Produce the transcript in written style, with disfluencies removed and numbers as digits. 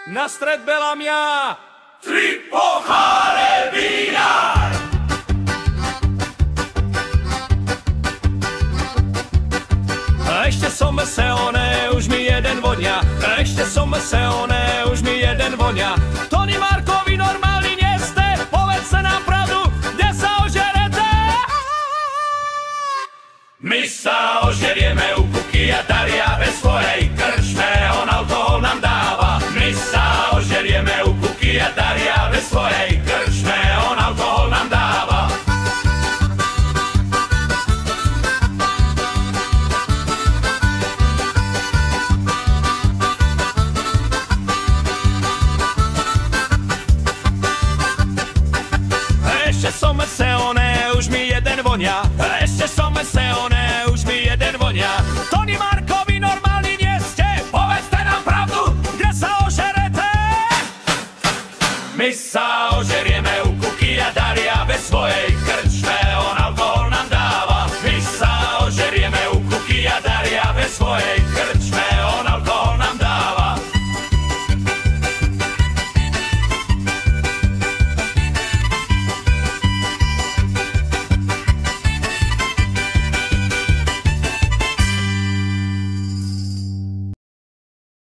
Na stred Belamia 3 poháre vína. Ešte som oné, už mi jeden vonia. Ešte som oné, už mi jeden vonia. Tony Markovi normálni nie ste, povedzte nám pravdu, kde sa ožerete? My sa ožerieme u Kuky a Daria ve svojej krčme, on alkohol nám dáva. My sa ožerieme u Kuky a Daria ve svojej krčme, on alkohol nám dáva. Ešte som oné, už mi jeden vonia. Ešte som oné, už mi jeden vonia. Tony Markovi normálni nie ste, povedzte nám pravdu, kde sa ožerete? My sa ožerieme u Kuky a Daria ve svojej krčme, on alkohol nám dáva. My sa ožerieme u Kuky a Daria ve svojej